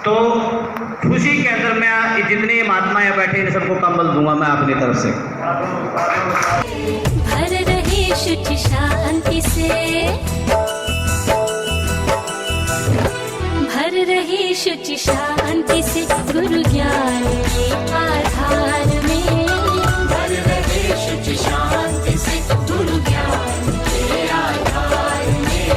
तो खुशी के अंदर मैं जितने महात्मा यहाँ बैठे इन सबको कंबल दूंगा मैं अपनी तरफ से। भर रही शुचि शांति से, भर रही शुचि शांति से, गुरु ज्ञान के आधार में। भर रही शुचि शांति से, गुरु ज्ञान के आधार में।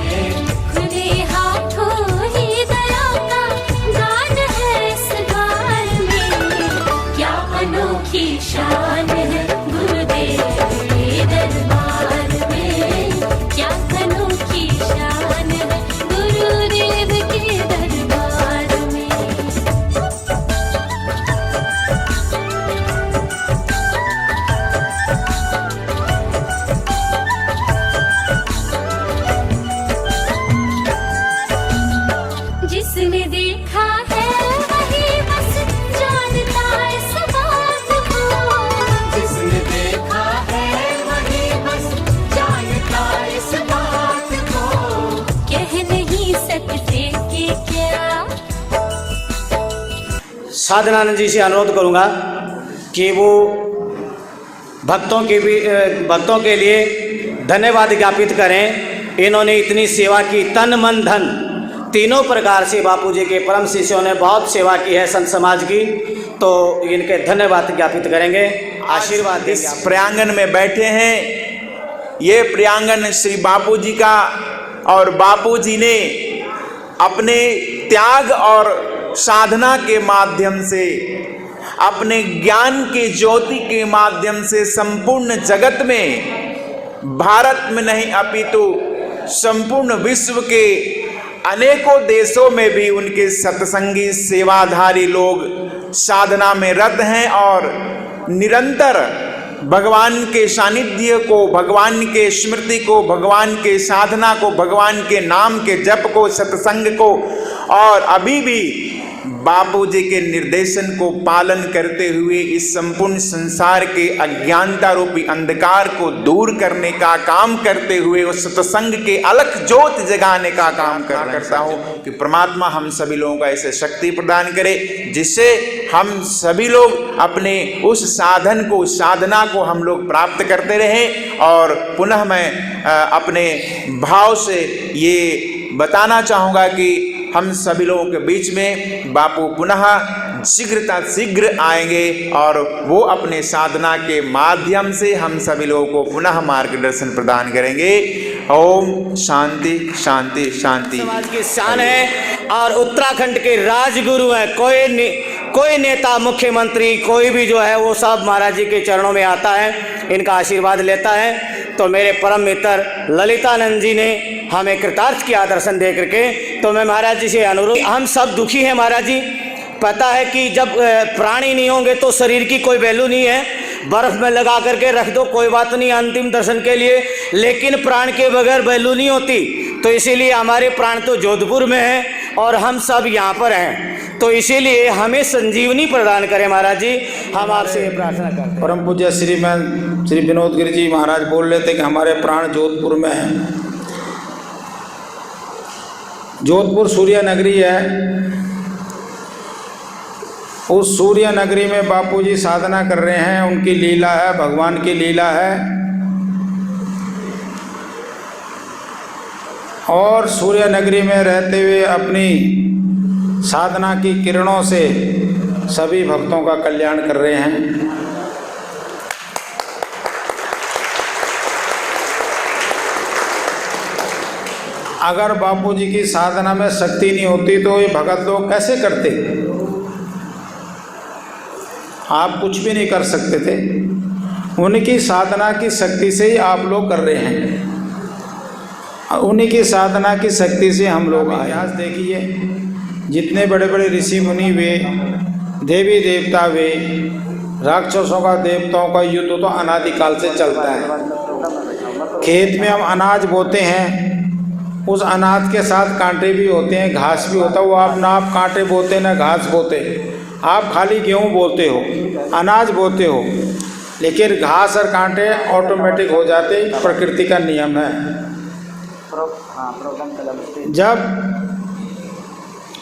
खुले हाथों ही दया का दान है इस द्वार में। क्या अनोखी शान है गुरुदेव के दरबार में। क्या अनोखी शान है गुरुदेव के दरबार में। जिसने देखा है वही बस जानता इस बात को। जिसने देखा है वही बस जानता इस बात को। कह नहीं सकते कि क्या। साधनानंद जी से अनुरोध करूंगा कि वो भक्तों के लिए धन्यवाद ज्ञापित करें। इन्होंने इतनी सेवा की, तन मन धन तीनों प्रकार से बापू जी के परम शिष्यों ने बहुत सेवा की है संत समाज की, तो इनके धन्यवाद ज्ञापित करेंगे। आशीर्वाद इस प्रांगण में बैठे हैं, ये प्रांगण श्री बापू जी का, और बापू जी ने अपने त्याग और साधना के माध्यम से, अपने ज्ञान के ज्योति के माध्यम से संपूर्ण जगत में, भारत में नहीं अपितु संपूर्ण विश्व के अनेकों देशों में भी उनके सत्संगी सेवाधारी लोग साधना में रत हैं और निरंतर भगवान के सानिध्य को, भगवान के स्मृति को, भगवान के साधना को, भगवान के नाम के जप को, सत्संग को, और अभी भी बापू जी के निर्देशन को पालन करते हुए इस संपूर्ण संसार के अज्ञानता रूपी अंधकार को दूर करने का काम करते हुए उस सत्संग के अलख ज्योत जगाने का काम करता हूँ कि परमात्मा हम सभी लोगों को ऐसे शक्ति प्रदान करे जिससे हम सभी लोग अपने उस साधन को, साधना को हम लोग प्राप्त करते रहें। और पुनः मैं अपने भाव से ये बताना चाहूँगा कि हम सभी लोगों के बीच में बापू पुनः शीघ्र आएंगे और वो अपने साधना के माध्यम से हम सभी लोगों को पुनः मार्गदर्शन प्रदान करेंगे। ओम शांति शांति शांति। समाज की शान है और उत्तराखंड के राजगुरु हैं। कोई नेता, मुख्यमंत्री, कोई भी जो है वो सब महाराज जी के चरणों में आता है, इनका आशीर्वाद लेता है। तो मेरे परम मित्र ललितानंद जी ने हमें कृतार्थ किया दर्शन दे करके। तो मैं महाराज जी से अनुरोध, हम सब दुखी हैं महाराज जी। पता है कि जब प्राणी नहीं होंगे तो शरीर की कोई वैल्यू नहीं है। बर्फ में लगा करके रख दो, कोई बात नहीं अंतिम दर्शन के लिए, लेकिन प्राण के बगैर वैल्यू नहीं होती। तो इसीलिए हमारे प्राण तो जोधपुर में हैं और हम सब यहाँ पर हैं। तो इसीलिए हमें संजीवनी प्रदान करें महाराज जी, हम आपसे ये प्रार्थना करते हैं। परम पूज्य श्री विनोद गिरी जी महाराज बोल रहे थे कि हमारे प्राण जोधपुर में हैं। जोधपुर सूर्य नगरी है। उस सूर्य नगरी में बापू जी साधना कर रहे हैं, उनकी लीला है, भगवान की लीला है। और सूर्य नगरी में रहते हुए अपनी साधना की किरणों से सभी भक्तों का कल्याण कर रहे हैं। अगर बापू जी की साधना में शक्ति नहीं होती तो ये भगत लोग कैसे करते? आप कुछ भी नहीं कर सकते थे। उनकी साधना की शक्ति से ही आप लोग कर रहे हैं। उन्हीं की साधना की शक्ति से हम लोग इतिहास देखिए, जितने बड़े बड़े ऋषि मुनि वे, देवी देवता वे, राक्षसों का, देवताओं का युद्ध तो अनादिकाल से चलता है। खेत में हम अनाज बोते हैं, उस अनाज के साथ कांटे भी होते हैं, घास भी होता है। वो आप ना आप कांटे बोते ना घास बोते, आप खाली गेहूँ बोते हो, अनाज बोते हो, लेकिन घास और कांटे ऑटोमेटिक हो जाते, प्रकृति का नियम है। जब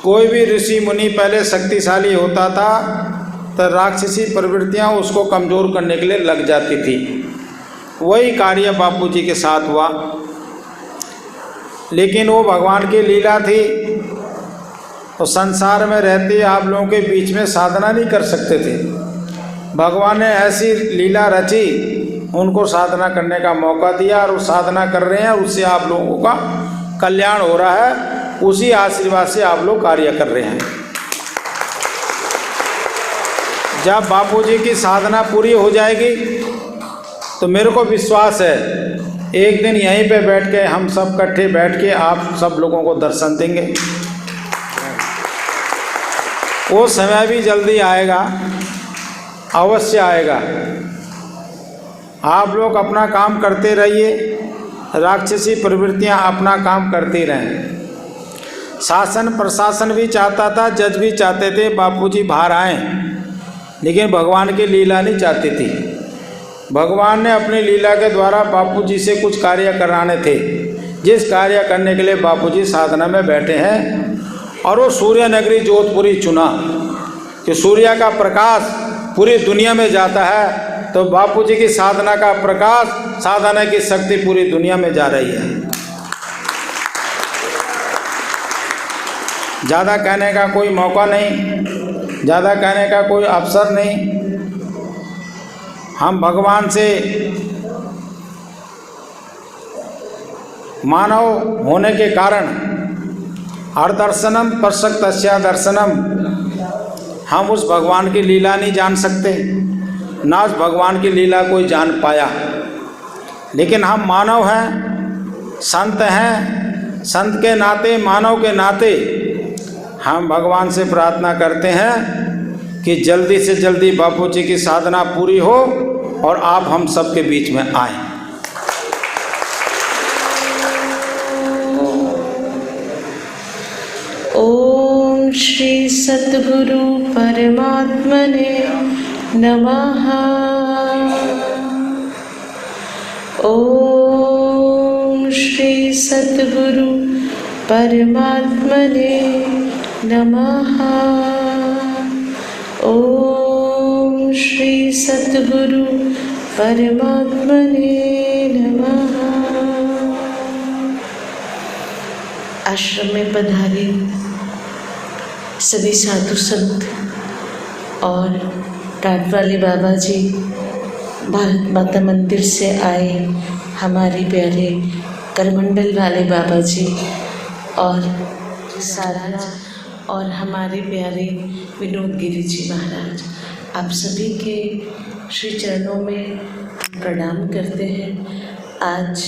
कोई भी ऋषि मुनि पहले शक्तिशाली होता था तो राक्षसी प्रवृत्तियां उसको कमज़ोर करने के लिए लग जाती थी। वही कार्य बापूजी के साथ हुआ, लेकिन वो भगवान की लीला थी। तो संसार में रहते आप लोगों के बीच में साधना नहीं कर सकते थे। भगवान ने ऐसी लीला रची, उनको साधना करने का मौका दिया और वो साधना कर रहे हैं, उससे आप लोगों का कल्याण हो रहा है। उसी आशीर्वाद से आप लोग कार्य कर रहे हैं। जब बापूजी की साधना पूरी हो जाएगी तो मेरे को विश्वास है एक दिन यहीं पे बैठ के हम सब इकट्ठे बैठ के आप सब लोगों को दर्शन देंगे। वो समय भी जल्दी आएगा, अवश्य आएगा। आप लोग अपना काम करते रहिए, राक्षसी प्रवृत्तियां अपना काम करती रहें। शासन प्रशासन भी चाहता था, जज भी चाहते थे बापूजी बाहर आएँ, लेकिन भगवान की लीला नहीं चाहती थी। भगवान ने अपनी लीला के द्वारा बापूजी से कुछ कार्य कराने थे, जिस कार्य करने के लिए बापूजी साधना में बैठे हैं। और वो सूर्य नगरी जोधपुरी चुना कि सूर्य का प्रकाश पूरी दुनिया में जाता है, तो बापूजी की साधना का प्रकाश, साधना की शक्ति पूरी दुनिया में जा रही है। ज़्यादा कहने का कोई मौका नहीं, ज़्यादा कहने का कोई अवसर नहीं। हम भगवान से मानव होने के कारण हर दर्शनम परशक्तस्या दर्शनम, हम उस भगवान की लीला नहीं जान सकते, ना उस भगवान की लीला कोई जान पाया। लेकिन हम मानव हैं, संत हैं, संत के नाते, मानव के नाते हम भगवान से प्रार्थना करते हैं कि जल्दी से जल्दी बापूजी की साधना पूरी हो और आप हम सब के बीच में आएं। ओम श्री सद्गुरु परमात्मने नमः। ओम श्री सद्गुरु परमात्मने नमः। ओम श्री सद्गुरु परमात्मने नमः। आश्रम में पधारे सभी साधु संत और टाट वाले बाबा जी, भारत माता मंदिर से आए हमारे प्यारे करमंडल वाले बाबा जी और सारा, और हमारे प्यारे विनोद गिरी जी महाराज, आप सभी के श्री चरणों में प्रणाम करते हैं। आज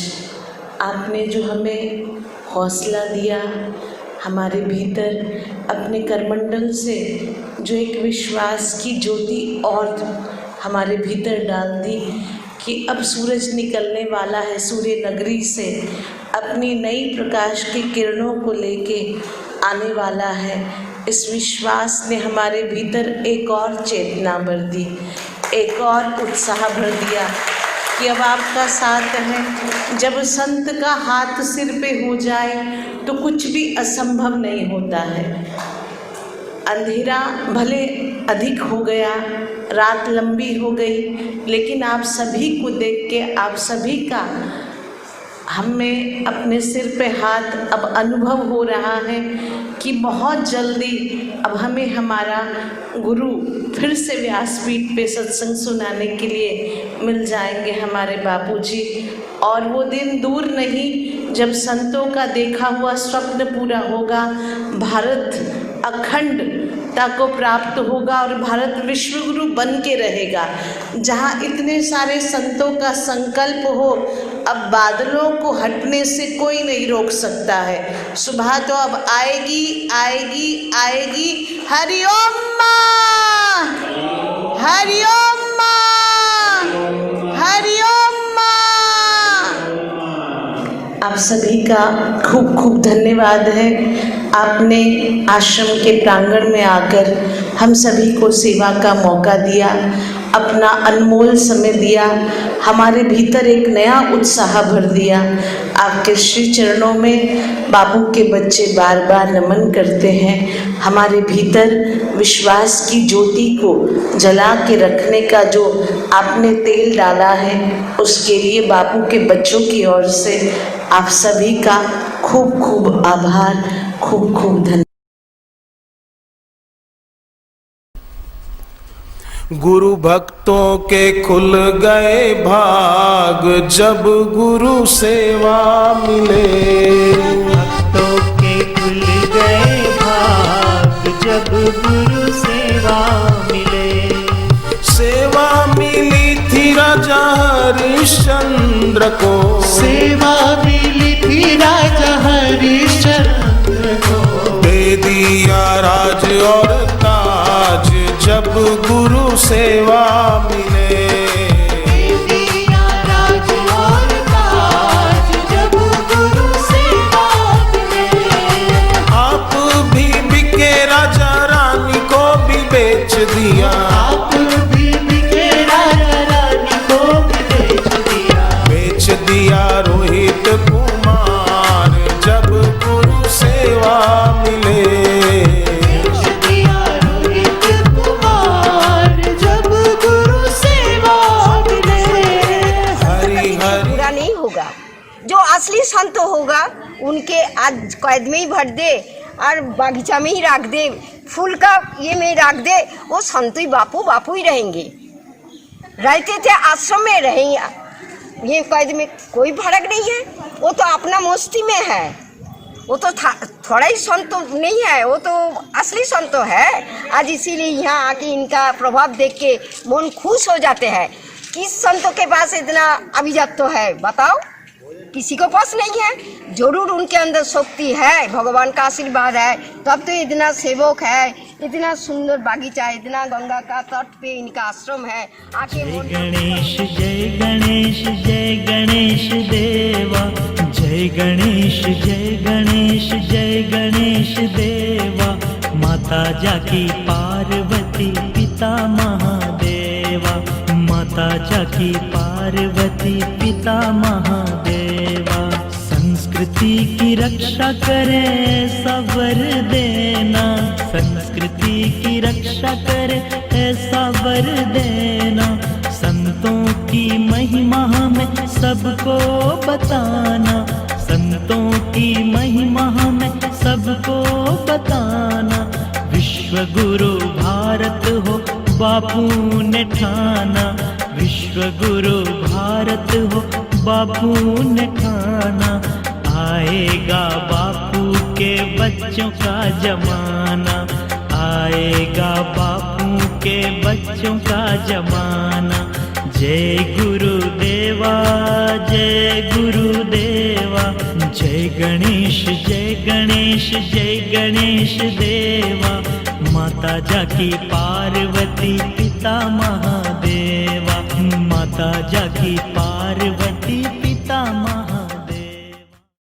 आपने जो हमें हौसला दिया, हमारे भीतर अपने करमंडल से जो एक विश्वास की ज्योति और हमारे भीतर डाल दी कि अब सूरज निकलने वाला है, सूर्य नगरी से अपनी नई प्रकाश की किरणों को लेके आने वाला है। इस विश्वास ने हमारे भीतर एक और चेतना भर दी, एक और उत्साह भर दिया कि अब आपका साथ है। जब संत का हाथ सिर पे हो जाए तो कुछ भी असंभव नहीं होता है। अंधेरा भले अधिक हो गया, रात लंबी हो गई, लेकिन आप सभी को देख के, आप सभी का हमें अपने सिर पे हाथ अब अनुभव हो रहा है कि बहुत जल्दी अब हमें हमारा गुरु फिर से व्यासपीठ पे सत्संग सुनाने के लिए मिल जाएंगे, हमारे बापूजी। और वो दिन दूर नहीं जब संतों का देखा हुआ स्वप्न पूरा होगा, भारत अखंडता को प्राप्त होगा और भारत विश्व गुरु बन के रहेगा। जहाँ इतने सारे संतों का संकल्प हो, अब बादलों को हटने से कोई नहीं रोक सकता है। सुबह तो अब आएगी आएगी आएगी। हरिओम माँ, हरिओम माँ, हरिओम माँ। आप सभी का खूब खूब धन्यवाद है। आपने आश्रम के प्रांगण में आकर हम सभी को सेवा का मौका दिया अपना अनमोल समय दिया, हमारे भीतर एक नया उत्साह भर दिया। आपके श्री चरणों में बापू के बच्चे बार बार नमन करते हैं। हमारे भीतर विश्वास की ज्योति को जला के रखने का जो आपने तेल डाला है, उसके लिए बापू के बच्चों की ओर से आप सभी का खूब खूब आभार, खूब खूब धन्यवाद। गुरु भक्तों के खुल गए भाग जब गुरु सेवा मिले। भक्तों के खुल गए भाग जब गुरु सेवा मिले। सेवा मिली थी राजा हरिश्चंद्र को, सेवा मिली थी राजा हरिश्चंद्र को। दे दिया राज और ताज जब गुरु सेवा मिले। दे दिया राज और ताज जब गुरु सेवा मिले। आप भी बिके राजा रानी को भी बेच दिया। आप भी बिके राजा रानी को भी बेच दिया। बेच दिया रोहित कुमार जब गुरु सेवा मिले। बेच दिया रोहित कुमार जब गुरु सेवा मिले। हरि हरि बुरा नहीं होगा, जो असली संत होगा उनके आज कैद में ही भर दे और बागीचा में ही रख दे, फूल का ये में रख दे, वो संत ही बापू ही रहेंगे। रहते थे आश्रम में रहेंगे, ये कैद में कोई फर्क नहीं है। वो तो अपना मस्ती में है, वो तो थोड़ा ही संत तो नहीं है, वो तो असली संत तो है। आज इसीलिए यहाँ आके इनका प्रभाव देख के मन खुश हो जाते हैं। किस संतों के पास इतना अभिजात तो है बताओ? किसी को पास नहीं है। जरूर उनके अंदर शक्ति है, भगवान का आशीर्वाद है, तब तो इतना सेवक है, इतना सुंदर बागीचा, इतना गंगा का तट पे इनका आश्रम है। आके जय गणेश जय गणेश जय गणेश देवा। जय गणेश जय गणेश जय गणेश देवा। माता जाकी पार्वती पिता महादेवा। माता जाकी पार्वती पिता महादेवा। संस्कृति की रक्षा करे सबर देना। संस्कृति की रक्षा करे ऐसा वर देना। संतों की महिमा हमें सबको बताना। संतों की महिमा हमें सबको बताना। विश्व गुरु भारत हो बापू ने ठाना। विश्व गुरु भारत हो बापू ने ठाना। आएगा बापू के बच्चों का जमाना। आएगा बापू के बच्चों का जमाना। जय गुरुदेवा जय गुरुदेवा। जय गणेश जय गणेश जय गणेश देवा। माता जाकी पार्वती पिता